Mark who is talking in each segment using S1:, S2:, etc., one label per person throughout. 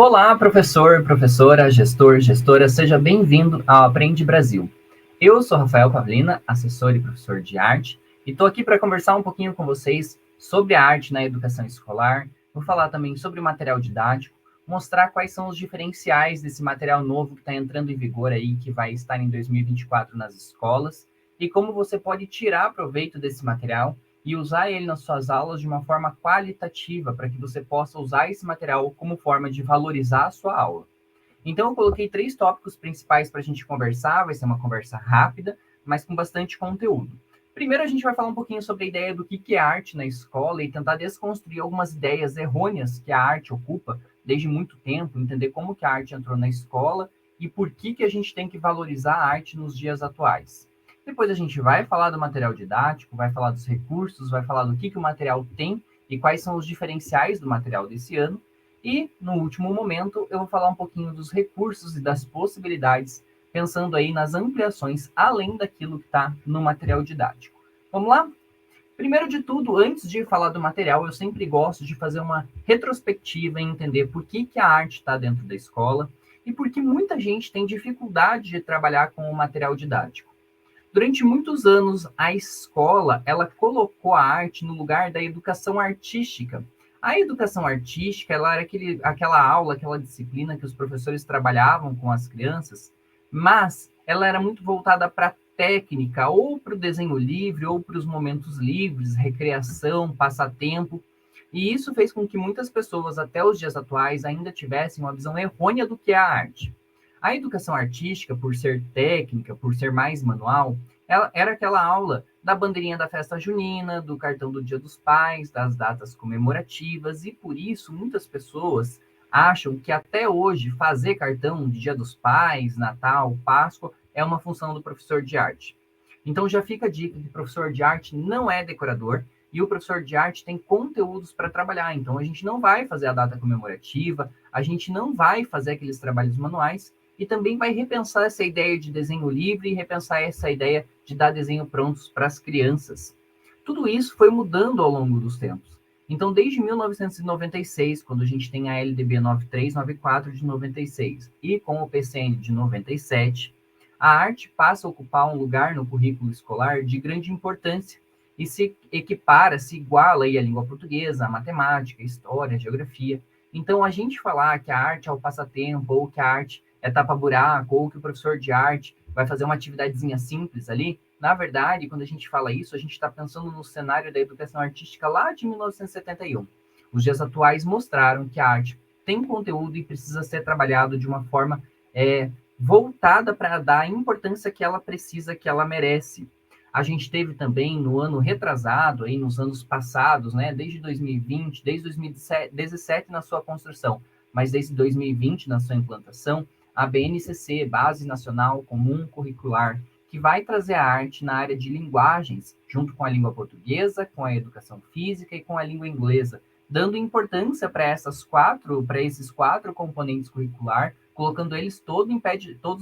S1: Olá, professor, professora, gestor, gestora, seja bem-vindo ao Aprende Brasil. Eu sou Rafael Pavlina, assessor e professor de arte, e estou aqui para conversar um pouquinho com vocês sobre a arte na educação escolar. Vou falar também sobre o material didático, mostrar quais são os diferenciais desse material novo que está entrando em vigor aí, que vai estar em 2024 nas escolas, e como você pode tirar proveito desse material e usar ele nas suas aulas de uma forma qualitativa, para que você possa usar esse material como forma de valorizar a sua aula. Então, eu coloquei 3 tópicos principais para a gente conversar, vai ser uma conversa rápida, mas com bastante conteúdo. Primeiro, a gente vai falar um pouquinho sobre a ideia do que é arte na escola e tentar desconstruir algumas ideias errôneas que a arte ocupa desde muito tempo, entender como que a arte entrou na escola e por que a gente tem que valorizar a arte nos dias atuais. Depois a gente vai falar do material didático, vai falar dos recursos, vai falar do que o material tem e quais são os diferenciais do material desse ano. E, no último momento, eu vou falar um pouquinho dos recursos e das possibilidades, pensando aí nas ampliações além daquilo que está no material didático. Vamos lá? Primeiro de tudo, antes de falar do material, eu sempre gosto de fazer uma retrospectiva e entender por que a arte está dentro da escola e por que muita gente tem dificuldade de trabalhar com o material didático. Durante muitos anos, a escola ela colocou a arte no lugar da educação artística. A educação artística ela era aquela aula, aquela disciplina que os professores trabalhavam com as crianças, mas ela era muito voltada para a técnica, ou para o desenho livre, ou para os momentos livres, recreação, passatempo. E isso fez com que muitas pessoas, até os dias atuais, ainda tivessem uma visão errônea do que é a arte. A educação artística, por ser técnica, por ser mais manual, ela era aquela aula da bandeirinha da festa junina, do cartão do Dia dos Pais, das datas comemorativas, e por isso muitas pessoas acham que até hoje fazer cartão de Dia dos Pais, Natal, Páscoa é uma função do professor de arte. Então já fica a dica que o professor de arte não é decorador e o professor de arte tem conteúdos para trabalhar. Então a gente não vai fazer a data comemorativa, a gente não vai fazer aqueles trabalhos manuais, e também vai repensar essa ideia de desenho livre e repensar essa ideia de dar desenho prontos para as crianças. Tudo isso foi mudando ao longo dos tempos. Então, desde 1996, quando a gente tem a LDB 9394 de 96 e com o PCN de 97, a arte passa a ocupar um lugar no currículo escolar de grande importância e se equipara, se iguala aí à língua portuguesa, à matemática, à história, à geografia. Então, a gente falar que a arte é o passatempo ou que a arte é tapa-buraco, ou que o professor de arte vai fazer uma atividadezinha simples ali. Na verdade, quando a gente fala isso, a gente está pensando no cenário da educação artística lá de 1971. Os dias atuais mostraram que a arte tem conteúdo e precisa ser trabalhado de uma forma voltada para dar a importância que ela precisa, que ela merece. A gente teve também no ano retrasado, aí nos anos passados, né, desde 2020, desde 2017 na sua construção, mas desde 2020 na sua implantação, a BNCC, Base Nacional Comum Curricular, que vai trazer a arte na área de linguagens, junto com a língua portuguesa, com a educação física e com a língua inglesa, dando importância para esses quatro componentes curricular, colocando eles todos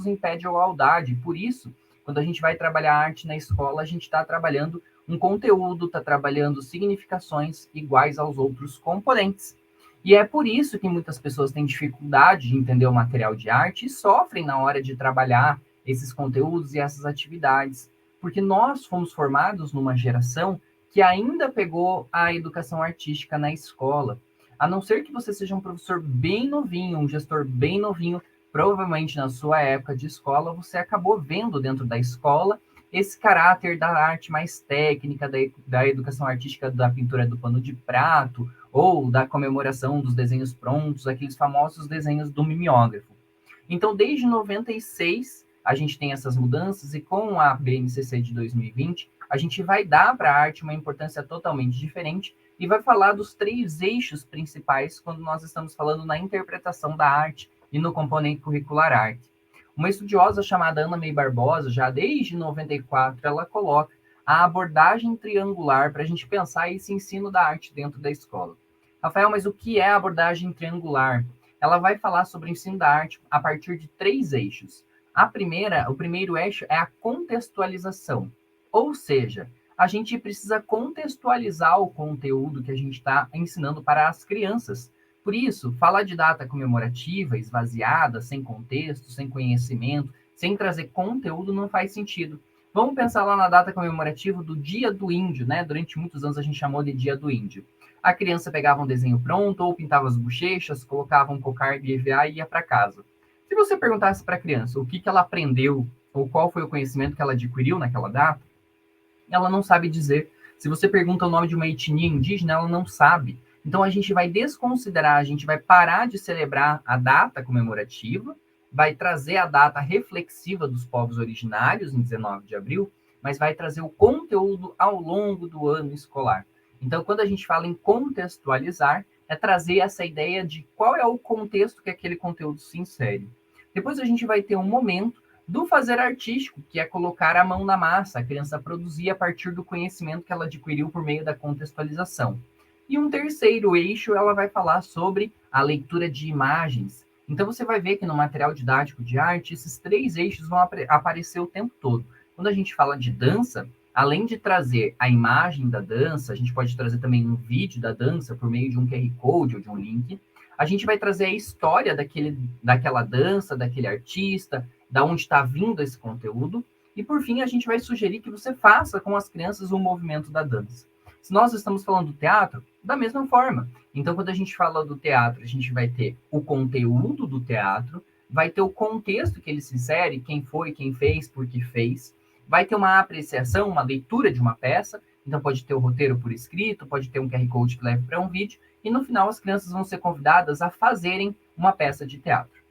S1: em pé de igualdade. Por isso, quando a gente vai trabalhar arte na escola, a gente está trabalhando um conteúdo, está trabalhando significações iguais aos outros componentes. E é por isso que muitas pessoas têm dificuldade de entender o material de arte e sofrem na hora de trabalhar esses conteúdos e essas atividades, porque nós fomos formados numa geração que ainda pegou a educação artística na escola. A não ser que você seja um professor bem novinho, um gestor bem novinho, provavelmente na sua época de escola, você acabou vendo dentro da escola esse caráter da arte mais técnica, da educação artística, da pintura do pano de prato, ou da comemoração dos desenhos prontos, aqueles famosos desenhos do mimeógrafo. Então, desde 96, a gente tem essas mudanças, e com a BNCC de 2020, a gente vai dar para a arte uma importância totalmente diferente e vai falar dos 3 eixos principais quando nós estamos falando na interpretação da arte e no componente curricular arte. Uma estudiosa chamada Ana May Barbosa, já desde 94, ela coloca a abordagem triangular para a gente pensar esse ensino da arte dentro da escola. Rafael, mas o que é a abordagem triangular? Ela vai falar sobre o ensino da arte a partir de 3 eixos. O primeiro eixo é a contextualização, ou seja, a gente precisa contextualizar o conteúdo que a gente está ensinando para as crianças, Por isso, falar de data comemorativa, esvaziada, sem contexto, sem conhecimento, sem trazer conteúdo, não faz sentido. Vamos pensar lá na data comemorativa do Dia do Índio, né? Durante muitos anos a gente chamou de Dia do Índio. A criança pegava um desenho pronto, ou pintava as bochechas, colocava um cocar de EVA e ia para casa. Se você perguntasse para a criança o que ela aprendeu, ou qual foi o conhecimento que ela adquiriu naquela data, ela não sabe dizer. Se você pergunta o nome de uma etnia indígena, ela não sabe. Então a gente vai desconsiderar, a gente vai parar de celebrar a data comemorativa, vai trazer a data reflexiva dos povos originários, em 19 de abril, mas vai trazer o conteúdo ao longo do ano escolar. Então, quando a gente fala em contextualizar, é trazer essa ideia de qual é o contexto que aquele conteúdo se insere. Depois a gente vai ter um momento do fazer artístico, que é colocar a mão na massa, a criança produzir a partir do conhecimento que ela adquiriu por meio da contextualização. E um terceiro eixo, ela vai falar sobre a leitura de imagens. Então, você vai ver que no material didático de arte, esses 3 eixos vão aparecer o tempo todo. Quando a gente fala de dança, além de trazer a imagem da dança, a gente pode trazer também um vídeo da dança por meio de um QR Code ou de um link. A gente vai trazer a história daquela dança, daquele artista, da onde está vindo esse conteúdo. E, por fim, a gente vai sugerir que você faça com as crianças o movimento da dança. Se nós estamos falando do teatro, da mesma forma. Então, quando a gente fala do teatro, a gente vai ter o conteúdo do teatro, vai ter o contexto que ele se insere, quem foi, quem fez, por que fez, vai ter uma apreciação, uma leitura de uma peça, então pode ter o roteiro por escrito, pode ter um QR Code que leve para um vídeo, e no final as crianças vão ser convidadas a fazerem uma peça de teatro.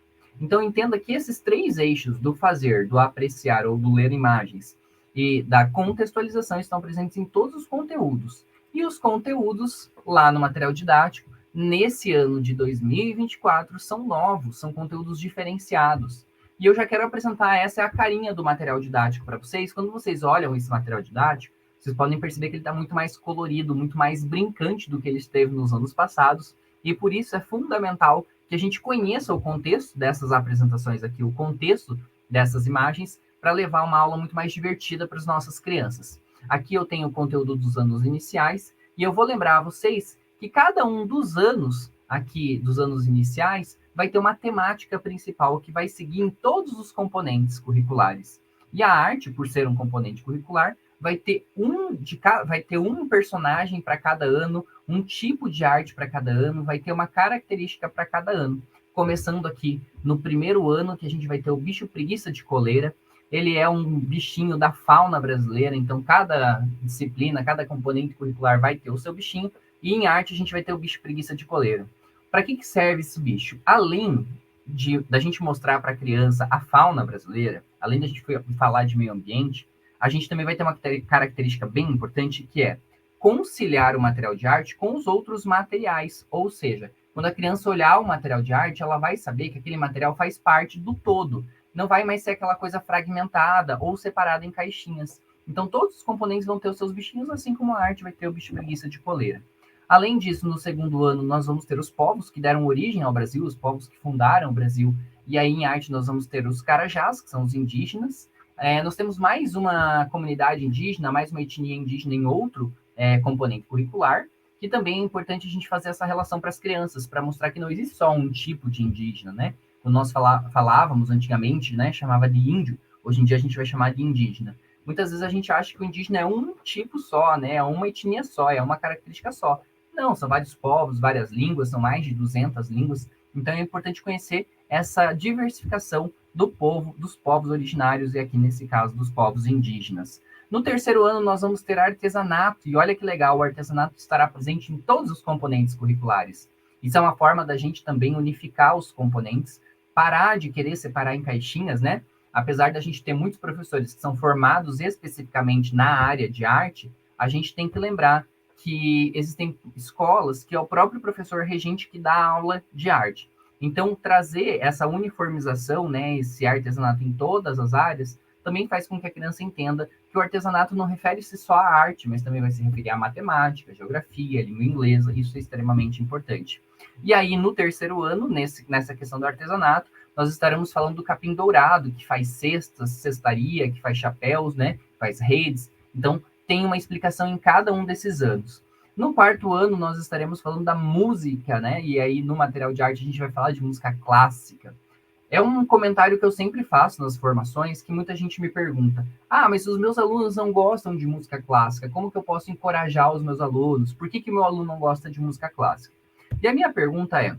S1: Então, entenda que esses 3 eixos do fazer, do apreciar ou do ler imagens e da contextualização estão presentes em todos os conteúdos. E os conteúdos, lá no material didático, nesse ano de 2024, são novos, são conteúdos diferenciados. E eu já quero apresentar, essa é a carinha do material didático para vocês. Quando vocês olham esse material didático, vocês podem perceber que ele está muito mais colorido, muito mais brincante do que ele esteve nos anos passados. E por isso é fundamental que a gente conheça o contexto dessas apresentações aqui, o contexto dessas imagens, para levar uma aula muito mais divertida para as nossas crianças. Aqui eu tenho o conteúdo dos anos iniciais, e eu vou lembrar a vocês que cada um dos anos aqui, dos anos iniciais, vai ter uma temática principal que vai seguir em todos os componentes curriculares. E a arte, por ser um componente curricular, vai ter um personagem para cada ano, um tipo de arte para cada ano, vai ter uma característica para cada ano. Começando aqui no primeiro ano, que a gente vai ter o bicho preguiça de coleira. Ele é um bichinho da fauna brasileira, então cada disciplina, cada componente curricular vai ter o seu bichinho, e em arte a gente vai ter o bicho preguiça de coleira. Para que serve esse bicho? Além da gente mostrar para a criança a fauna brasileira, além da gente falar de meio ambiente, a gente também vai ter uma característica bem importante, que é conciliar o material de arte com os outros materiais. Ou seja, quando a criança olhar o material de arte, ela vai saber que aquele material faz parte do todo. Não vai mais ser aquela coisa fragmentada ou separada em caixinhas. Então, todos os componentes vão ter os seus bichinhos, assim como a arte vai ter o bicho preguiça de coleira. Além disso, no segundo ano, nós vamos ter os povos que deram origem ao Brasil, os povos que fundaram o Brasil. E aí, em arte, nós vamos ter os carajás, que são os indígenas. Nós temos mais uma comunidade indígena, mais uma etnia indígena em outro componente curricular, que também é importante a gente fazer essa relação para as crianças, para mostrar que não existe só um tipo de indígena, né? Quando nós falávamos antigamente, né, chamava de índio, hoje em dia a gente vai chamar de indígena. Muitas vezes a gente acha que o indígena é um tipo só, né, é uma etnia só, é uma característica só. Não, são vários povos, várias línguas, são mais de 200 línguas, então é importante conhecer essa diversificação do povo, dos povos originários, e aqui nesse caso dos povos indígenas. No terceiro ano, nós vamos ter artesanato, e olha que legal, o artesanato estará presente em todos os componentes curriculares. Isso é uma forma da gente também unificar os componentes, parar de querer separar em caixinhas, né? Apesar da gente ter muitos professores que são formados especificamente na área de arte, a gente tem que lembrar que existem escolas que é o próprio professor regente que dá aula de arte. Então, trazer essa uniformização, né, esse artesanato em todas as áreas, também faz com que a criança entenda que o artesanato não refere-se só à arte, mas também vai se referir à matemática, geografia, língua inglesa, isso é extremamente importante. E aí, no terceiro ano, nessa questão do artesanato, nós estaremos falando do capim dourado, que faz cestas, cestaria, que faz chapéus, né, faz redes. Então, tem uma explicação em cada um desses anos. No quarto ano, nós estaremos falando da música, né? E aí, no material de arte, a gente vai falar de música clássica. É um comentário que eu sempre faço nas formações, que muita gente me pergunta: ah, mas se os meus alunos não gostam de música clássica, como que eu posso encorajar os meus alunos? Por que meu aluno não gosta de música clássica? E a minha pergunta é: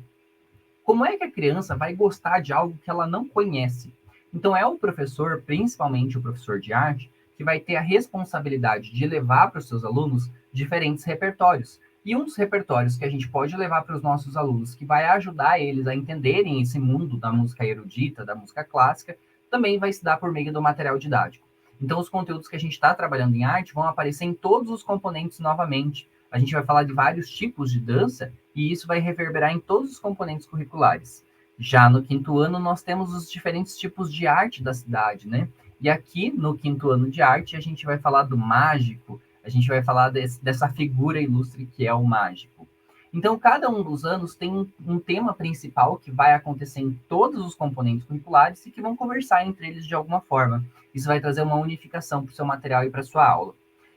S1: como é que a criança vai gostar de algo que ela não conhece? Então, é o professor, principalmente o professor de arte, que vai ter a responsabilidade de levar para os seus alunos diferentes repertórios. E um dos repertórios que a gente pode levar para os nossos alunos, que vai ajudar eles a entenderem esse mundo da música erudita, da música clássica, também vai se dar por meio do material didático. Então, os conteúdos que a gente está trabalhando em arte vão aparecer em todos os componentes novamente. A gente vai falar de vários tipos de dança e isso vai reverberar em todos os componentes curriculares. Já no quinto ano, nós temos os diferentes tipos de arte da cidade, né? E aqui, no quinto ano de arte, a gente vai falar do mágico, a gente vai falar dessa figura ilustre que é o mágico. Então, cada um dos anos tem um tema principal que vai acontecer em todos os componentes curriculares e que vão conversar entre eles de alguma forma. Isso vai trazer uma unificação para o seu material e para a sua aula.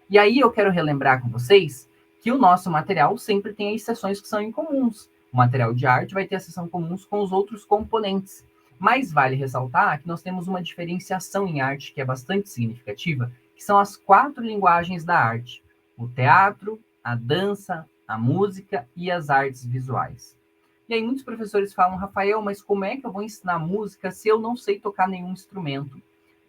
S1: E aí eu quero relembrar com vocês que o nosso material sempre tem as seções que são incomuns. O material de arte vai ter a seção comuns com os outros componentes. Mas vale ressaltar que nós temos uma diferenciação em arte que é bastante significativa, que são as 4 linguagens da arte: o teatro, a dança, a música e as artes visuais. E aí muitos professores falam: Rafael, mas como é que eu vou ensinar música se eu não sei tocar nenhum instrumento?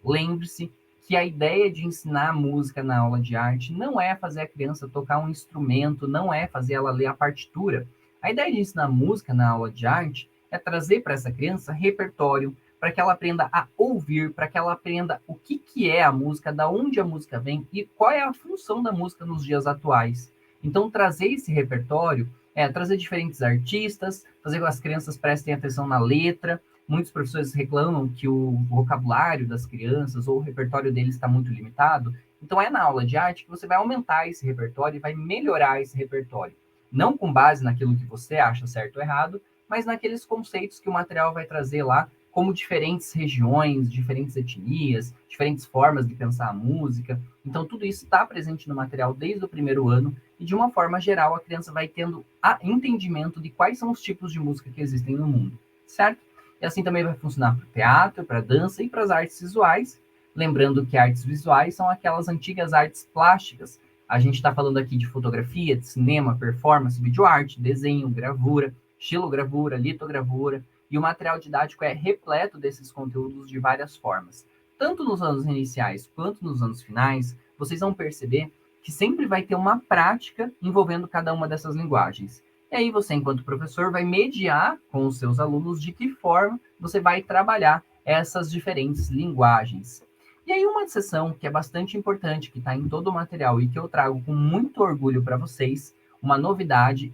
S1: Lembre-se que a ideia de ensinar música na aula de arte não é fazer a criança tocar um instrumento, não é fazer ela ler a partitura. A ideia de ensinar música na aula de arte é trazer para essa criança repertório, para que ela aprenda a ouvir, para que ela aprenda o que é a música, da onde a música vem e qual é a função da música nos dias atuais. Então, trazer esse repertório é trazer diferentes artistas, fazer com que as crianças prestem atenção na letra. Muitos professores reclamam que o vocabulário das crianças ou o repertório deles está muito limitado. Então, é na aula de arte que você vai aumentar esse repertório e vai melhorar esse repertório. Não com base naquilo que você acha certo ou errado, mas naqueles conceitos que o material vai trazer lá, como diferentes regiões, diferentes etnias, diferentes formas de pensar a música. Então, tudo isso está presente no material desde o primeiro ano e, de uma forma geral, a criança vai tendo entendimento de quais são os tipos de música que existem no mundo, certo? E assim também vai funcionar para o teatro, para a dança e para as artes visuais. Lembrando que artes visuais são aquelas antigas artes plásticas. A gente está falando aqui de fotografia, de cinema, performance, videoarte, desenho, gravura, xilogravura, litogravura. E o material didático é repleto desses conteúdos de várias formas. Tanto nos anos iniciais quanto nos anos finais, vocês vão perceber que sempre vai ter uma prática envolvendo cada uma dessas linguagens. E aí você, enquanto professor, vai mediar com os seus alunos de que forma você vai trabalhar essas diferentes linguagens. E aí uma sessão que é bastante importante, que está em todo o material e que eu trago com muito orgulho para vocês, uma novidade,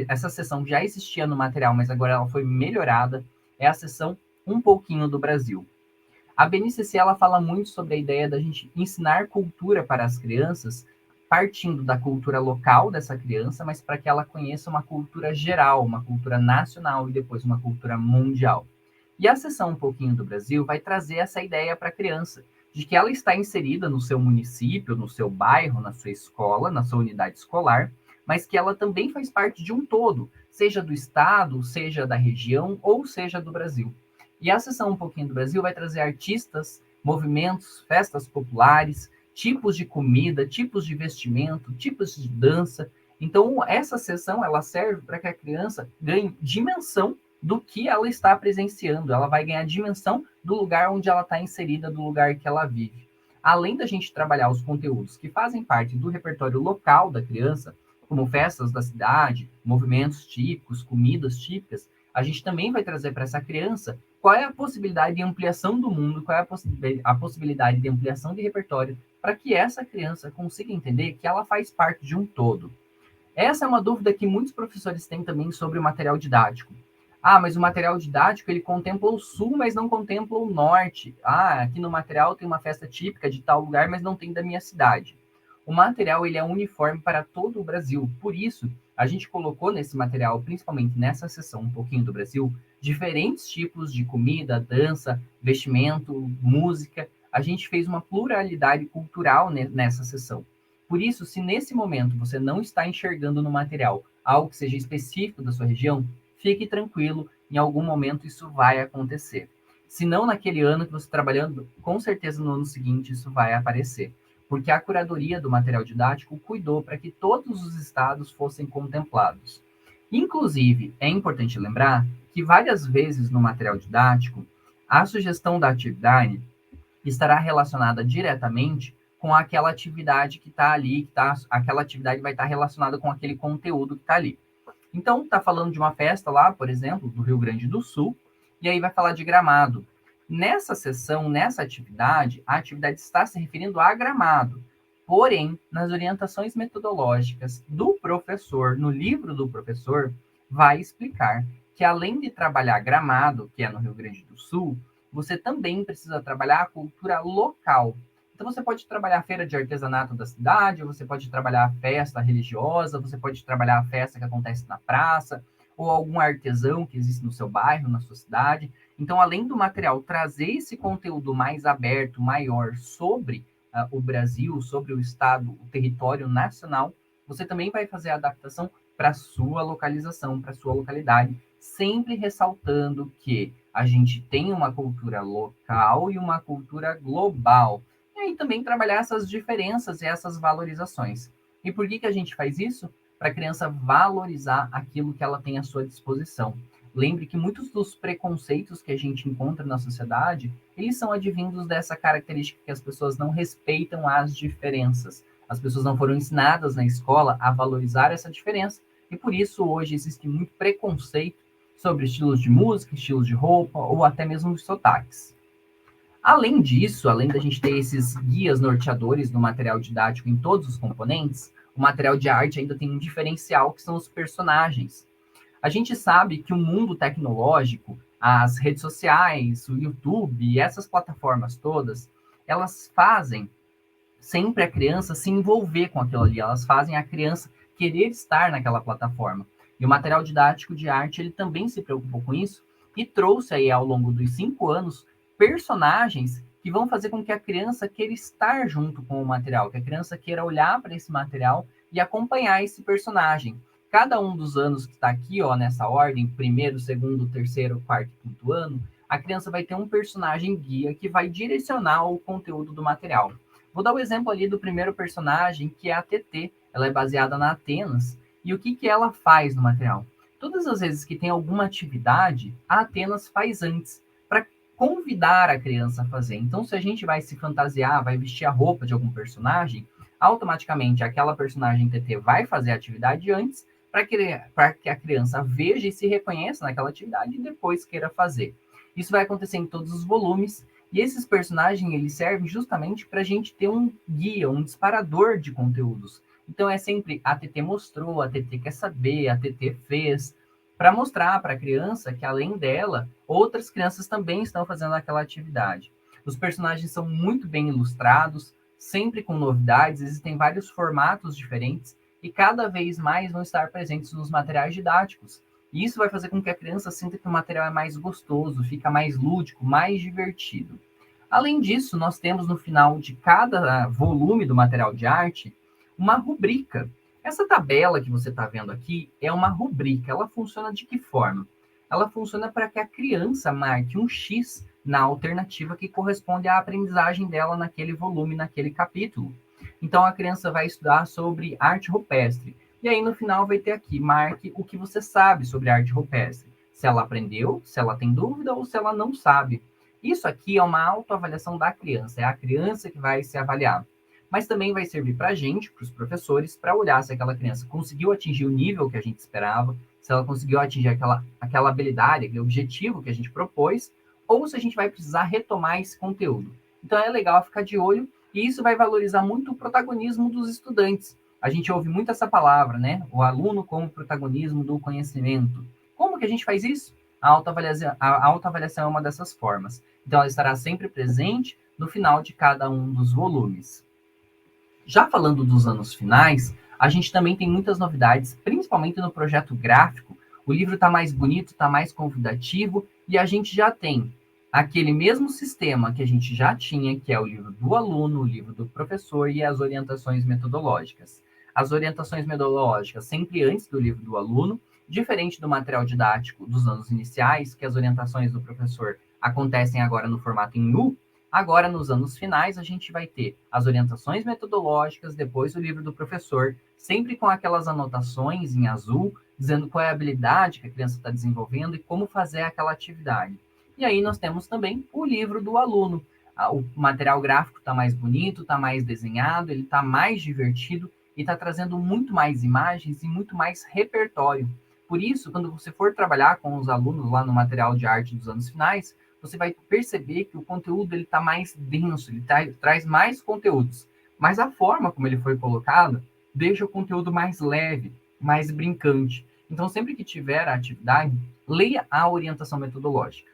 S1: essa sessão já existia no material, mas agora ela foi melhorada, é a sessão Um Pouquinho do Brasil. A BNCC ela fala muito sobre a ideia da gente ensinar cultura para as crianças, partindo da cultura local dessa criança, mas para que ela conheça uma cultura geral, uma cultura nacional e depois uma cultura mundial. E a sessão Um Pouquinho do Brasil vai trazer essa ideia para a criança, de que ela está inserida no seu município, no seu bairro, na sua escola, na sua unidade escolar, mas que ela também faz parte de um todo, seja do estado, seja da região ou seja do Brasil. E a sessão Um Pouquinho do Brasil vai trazer artistas, movimentos, festas populares, tipos de comida, tipos de vestimento, tipos de dança. Então, essa sessão ela serve para que a criança ganhe dimensão do que ela está presenciando. Ela vai ganhar dimensão do lugar onde ela está inserida, do lugar que ela vive. Além da gente trabalhar os conteúdos que fazem parte do repertório local da criança, como festas da cidade, movimentos típicos, comidas típicas, a gente também vai trazer para essa criança qual é a possibilidade de ampliação do mundo, qual é a possibilidade de ampliação de repertório, para que essa criança consiga entender que ela faz parte de um todo. Essa é uma dúvida que muitos professores têm também sobre o material didático. Ah, mas o material didático ele contempla o sul, mas não contempla o norte. Ah, aqui no material tem uma festa típica de tal lugar, mas não tem da minha cidade. O material ele é uniforme para todo o Brasil. Por isso, a gente colocou nesse material, principalmente nessa sessão Um Pouquinho do Brasil, diferentes tipos de comida, dança, vestimento, música. A gente fez uma pluralidade cultural nessa sessão. Por isso, se nesse momento você não está enxergando no material algo que seja específico da sua região, fique tranquilo, em algum momento isso vai acontecer. Se não naquele ano que você está trabalhando, com certeza no ano seguinte isso vai aparecer. Porque a curadoria do material didático cuidou para que todos os estados fossem contemplados. Inclusive, é importante lembrar que várias vezes no material didático, a sugestão da atividade estará relacionada diretamente com aquela atividade que está ali, aquela atividade vai estar relacionada com aquele conteúdo que está ali. Então, está falando de uma festa lá, por exemplo, do Rio Grande do Sul, e aí vai falar de Gramado. Nessa sessão, nessa atividade, a atividade está se referindo a Gramado. Porém, nas orientações metodológicas do professor, no livro do professor, vai explicar que além de trabalhar Gramado, que é no Rio Grande do Sul, você também precisa trabalhar a cultura local. Então, você pode trabalhar a feira de artesanato da cidade, você pode trabalhar a festa religiosa, você pode trabalhar a festa que acontece na praça, ou algum artesão que existe no seu bairro, na sua cidade. Então, além do material trazer esse conteúdo mais aberto, maior sobre o Brasil, sobre o estado, o território nacional, você também vai fazer a adaptação para a sua localização, para a sua localidade, sempre ressaltando que a gente tem uma cultura local e uma cultura global. E aí também trabalhar essas diferenças e essas valorizações. E por que a gente faz isso? Para a criança valorizar aquilo que ela tem à sua disposição. Lembre que muitos dos preconceitos que a gente encontra na sociedade, eles são advindos dessa característica que as pessoas não respeitam as diferenças. As pessoas não foram ensinadas na escola a valorizar essa diferença, e por isso hoje existe muito preconceito sobre estilos de música, estilos de roupa, ou até mesmo os sotaques. Além disso, além da gente ter esses guias norteadores do material didático em todos os componentes, o material de arte ainda tem um diferencial que são os personagens. A gente sabe que o mundo tecnológico, as redes sociais, o YouTube e essas plataformas todas, elas fazem sempre a criança se envolver com aquilo ali, elas fazem a criança querer estar naquela plataforma. E o material didático de arte, ele também se preocupou com isso e trouxe aí ao longo dos 5 anos personagens que vão fazer com que a criança queira estar junto com o material, que a criança queira olhar para esse material e acompanhar esse personagem. Cada um dos anos que está aqui, ó, nessa ordem, primeiro, segundo, terceiro, quarto e quinto ano, a criança vai ter um personagem guia que vai direcionar o conteúdo do material. Vou dar o exemplo ali do primeiro personagem, que é a TT. Ela é baseada na Atenas. E o que ela faz no material? Todas as vezes que tem alguma atividade, a Atenas faz antes, para convidar a criança a fazer. Então, se a gente vai se fantasiar, vai vestir a roupa de algum personagem, automaticamente aquela personagem TT vai fazer a atividade antes, para que a criança veja e se reconheça naquela atividade e depois queira fazer. Isso vai acontecer em todos os volumes, e esses personagens eles servem justamente para a gente ter um guia, um disparador de conteúdos. Então é sempre a TT mostrou, a TT quer saber, a TT fez, para mostrar para a criança que além dela, outras crianças também estão fazendo aquela atividade. Os personagens são muito bem ilustrados, sempre com novidades, existem vários formatos diferentes e cada vez mais vão estar presentes nos materiais didáticos. E isso vai fazer com que a criança sinta que o material é mais gostoso, fica mais lúdico, mais divertido. Além disso, nós temos no final de cada volume do material de arte uma rubrica. Essa tabela que você está vendo aqui é uma rubrica. Ela funciona de que forma? Ela funciona para que a criança marque um X na alternativa que corresponde à aprendizagem dela naquele volume, naquele capítulo. Então, a criança vai estudar sobre arte rupestre. E aí, no final, vai ter aqui, marque o que você sabe sobre arte rupestre. Se ela aprendeu, se ela tem dúvida ou se ela não sabe. Isso aqui é uma autoavaliação da criança. É a criança que vai se avaliar. Mas também vai servir para a gente, para os professores, para olhar se aquela criança conseguiu atingir o nível que a gente esperava, se ela conseguiu atingir aquela habilidade, aquele objetivo que a gente propôs, ou se a gente vai precisar retomar esse conteúdo. Então, é legal ficar de olho e isso vai valorizar muito o protagonismo dos estudantes. A gente ouve muito essa palavra, né? O aluno como protagonismo do conhecimento. Como que a gente faz isso? A autoavaliação é uma dessas formas. Então, ela estará sempre presente no final de cada um dos volumes. Já falando dos anos finais, a gente também tem muitas novidades, principalmente no projeto gráfico. O livro está mais bonito, está mais convidativo, e a gente já tem aquele mesmo sistema que a gente já tinha, que é o livro do aluno, o livro do professor e as orientações metodológicas. As orientações metodológicas sempre antes do livro do aluno, diferente do material didático dos anos iniciais, que as orientações do professor acontecem agora no formato em U, agora nos anos finais a gente vai ter as orientações metodológicas, depois o livro do professor, sempre com aquelas anotações em azul, dizendo qual é a habilidade que a criança está desenvolvendo e como fazer aquela atividade. E aí nós temos também o livro do aluno. O material gráfico está mais bonito, está mais desenhado, ele está mais divertido e está trazendo muito mais imagens e muito mais repertório. Por isso, quando você for trabalhar com os alunos lá no material de arte dos anos finais, você vai perceber que o conteúdo ele está mais denso, ele traz mais conteúdos. Mas a forma como ele foi colocado deixa o conteúdo mais leve, mais brincante. Então, sempre que tiver a atividade, leia a orientação metodológica.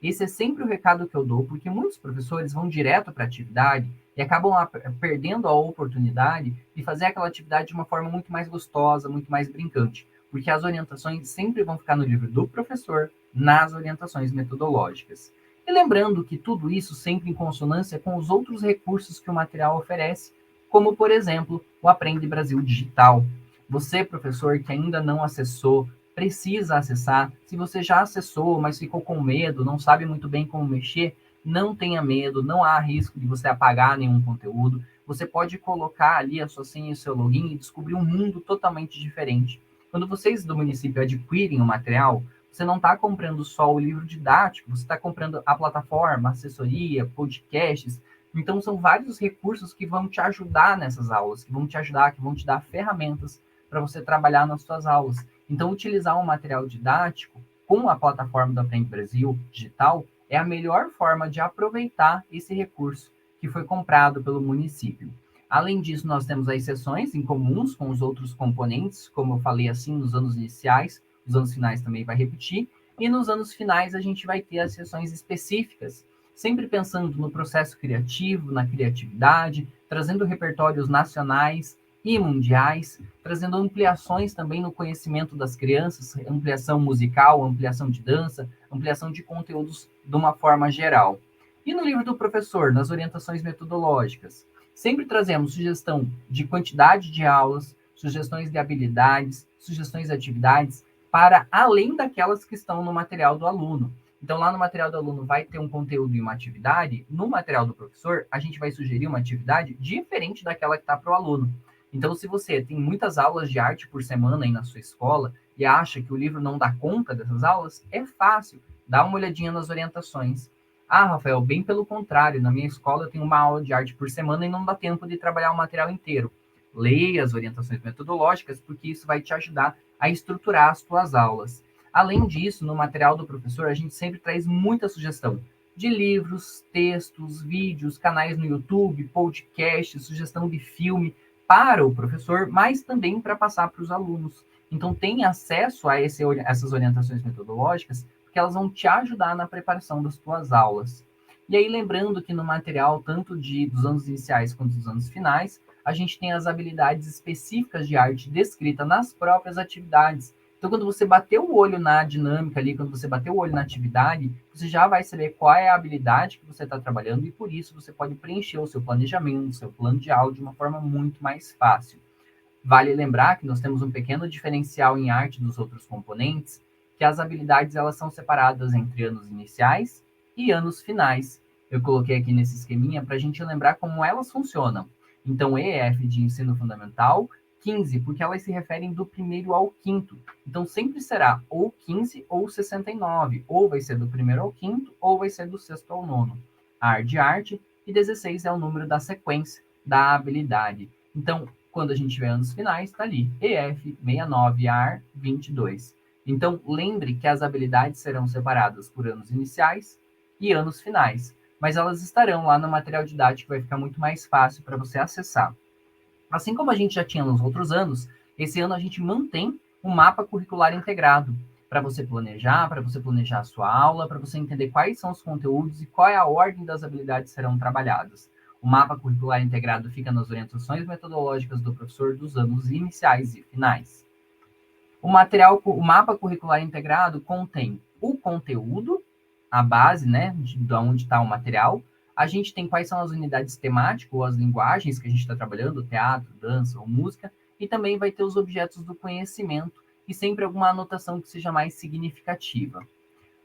S1: Esse é sempre o recado que eu dou, porque muitos professores vão direto para a atividade e acabam perdendo a oportunidade de fazer aquela atividade de uma forma muito mais gostosa, muito mais brincante, porque as orientações sempre vão ficar no livro do professor, nas orientações metodológicas. E lembrando que tudo isso sempre em consonância com os outros recursos que o material oferece, como, por exemplo, o Aprende Brasil Digital. Você, professor, que ainda não acessou, precisa acessar. Se você já acessou, mas ficou com medo, não sabe muito bem como mexer, não tenha medo, não há risco de você apagar nenhum conteúdo. Você pode colocar ali a sua senha e o seu login e descobrir um mundo totalmente diferente. Quando vocês do município adquirem o material, você não está comprando só o livro didático, você está comprando a plataforma, assessoria, podcasts. Então, são vários recursos que vão te ajudar nessas aulas, que vão te ajudar, que vão te dar ferramentas para você trabalhar nas suas aulas. Então, utilizar um material didático com a plataforma do Aprende Brasil digital é a melhor forma de aproveitar esse recurso que foi comprado pelo município. Além disso, nós temos as sessões em comuns com os outros componentes, como eu falei assim, nos anos iniciais, nos anos finais também vai repetir, e nos anos finais a gente vai ter as sessões específicas, sempre pensando no processo criativo, na criatividade, trazendo repertórios nacionais e mundiais, trazendo ampliações também no conhecimento das crianças, ampliação musical, ampliação de dança, ampliação de conteúdos de uma forma geral. E no livro do professor, nas orientações metodológicas, sempre trazemos sugestão de quantidade de aulas, sugestões de habilidades, sugestões de atividades, para além daquelas que estão no material do aluno. Então, lá no material do aluno vai ter um conteúdo e uma atividade, no material do professor, a gente vai sugerir uma atividade diferente daquela que está para o aluno. Então, se você tem muitas aulas de arte por semana aí na sua escola e acha que o livro não dá conta dessas aulas, é fácil, dá uma olhadinha nas orientações. Ah, Rafael, bem pelo contrário, na minha escola eu tenho uma aula de arte por semana e não dá tempo de trabalhar o material inteiro. Leia as orientações metodológicas, porque isso vai te ajudar a estruturar as tuas aulas. Além disso, no material do professor, a gente sempre traz muita sugestão de livros, textos, vídeos, canais no YouTube, podcasts, sugestão de filme, para o professor, mas também para passar para os alunos. Então, tem acesso a essas orientações metodológicas, porque elas vão te ajudar na preparação das tuas aulas. E aí, lembrando que no material, tanto dos anos iniciais quanto dos anos finais, a gente tem as habilidades específicas de arte descrita nas próprias atividades. Então, quando você bater o olho na dinâmica ali, quando você bater o olho na atividade, você já vai saber qual é a habilidade que você está trabalhando e por isso você pode preencher o seu planejamento, o seu plano de aula de uma forma muito mais fácil. Vale lembrar que nós temos um pequeno diferencial em arte dos outros componentes, que as habilidades elas são separadas entre anos iniciais e anos finais. Eu coloquei aqui nesse esqueminha para a gente lembrar como elas funcionam. Então, EF de ensino fundamental, 15, porque elas se referem do primeiro ao quinto. Então, sempre será ou 15 ou 69. Ou vai ser do primeiro ao quinto, ou vai ser do sexto ao nono. AR de arte, e 16 é o número da sequência da habilidade. Então, quando a gente tiver anos finais, está ali, EF 69 AR 22. Então, lembre que as habilidades serão separadas por anos iniciais e anos finais, mas elas estarão lá no material didático, vai ficar muito mais fácil para você acessar. Assim como a gente já tinha nos outros anos, esse ano a gente mantém um mapa curricular integrado para você planejar a sua aula, para você entender quais são os conteúdos e qual é a ordem das habilidades que serão trabalhadas. O mapa curricular integrado fica nas orientações metodológicas do professor dos anos iniciais e finais. O mapa curricular integrado contém o conteúdo, a base, né, de onde está o material. A gente tem quais são as unidades temáticas ou as linguagens que a gente está trabalhando, teatro, dança ou música, e também vai ter os objetos do conhecimento e sempre alguma anotação que seja mais significativa.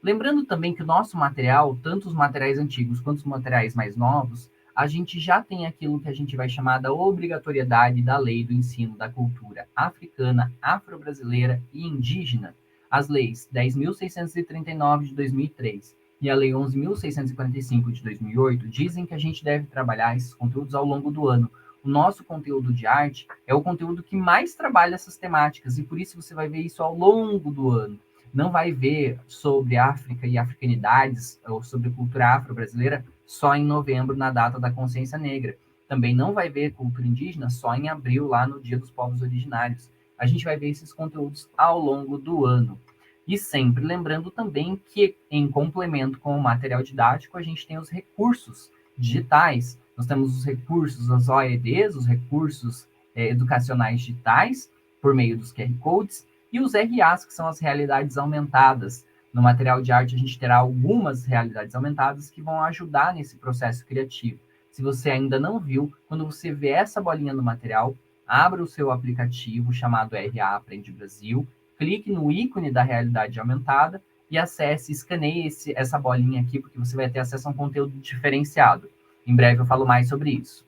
S1: Lembrando também que o nosso material, tanto os materiais antigos quanto os materiais mais novos, a gente já tem aquilo que a gente vai chamar da obrigatoriedade da lei do ensino da cultura africana, afro-brasileira e indígena, as leis 10.639 de 2003 e a lei 11.645 de 2008 dizem que a gente deve trabalhar esses conteúdos ao longo do ano. O nosso conteúdo de arte é o conteúdo que mais trabalha essas temáticas e por isso você vai ver isso ao longo do ano. Não vai ver sobre África e africanidades ou sobre cultura afro-brasileira só em novembro, na data da consciência negra. Também não vai ver cultura indígena só em abril, lá no Dia dos Povos Originários. A gente vai ver esses conteúdos ao longo do ano. E sempre lembrando também que, em complemento com o material didático, a gente tem os recursos digitais. Nós temos os recursos, as OEDs, os recursos educacionais digitais, por meio dos QR Codes, e os RAs, que são as realidades aumentadas. No material de arte, a gente terá algumas realidades aumentadas que vão ajudar nesse processo criativo. Se você ainda não viu, quando você vê essa bolinha no material, abra o seu aplicativo chamado RA Aprende Brasil, clique no ícone da realidade aumentada e acesse, escaneie essa bolinha aqui, porque você vai ter acesso a um conteúdo diferenciado. Em breve eu falo mais sobre isso.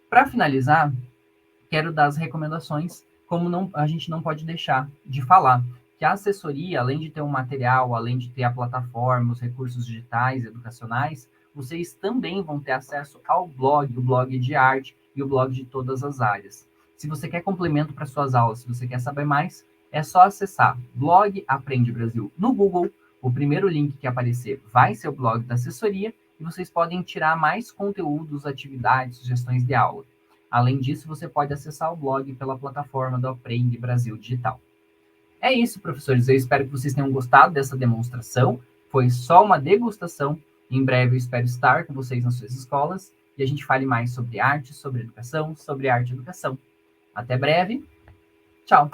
S1: Para finalizar, quero dar as recomendações, como a gente não pode deixar de falar, que a assessoria, além de ter um material, além de ter a plataforma, os recursos digitais, educacionais, vocês também vão ter acesso ao blog, o blog de arte e o blog de todas as áreas. Se você quer complemento para suas aulas, se você quer saber mais, é só acessar blog Aprende Brasil no Google. O primeiro link que aparecer vai ser o blog da assessoria e vocês podem tirar mais conteúdos, atividades, sugestões de aula. Além disso, você pode acessar o blog pela plataforma do Aprende Brasil Digital. É isso, professores. Eu espero que vocês tenham gostado dessa demonstração. Foi só uma degustação. Em breve eu espero estar com vocês nas suas escolas e a gente fale mais sobre arte, sobre educação, sobre arte e educação. Até breve. Tchau.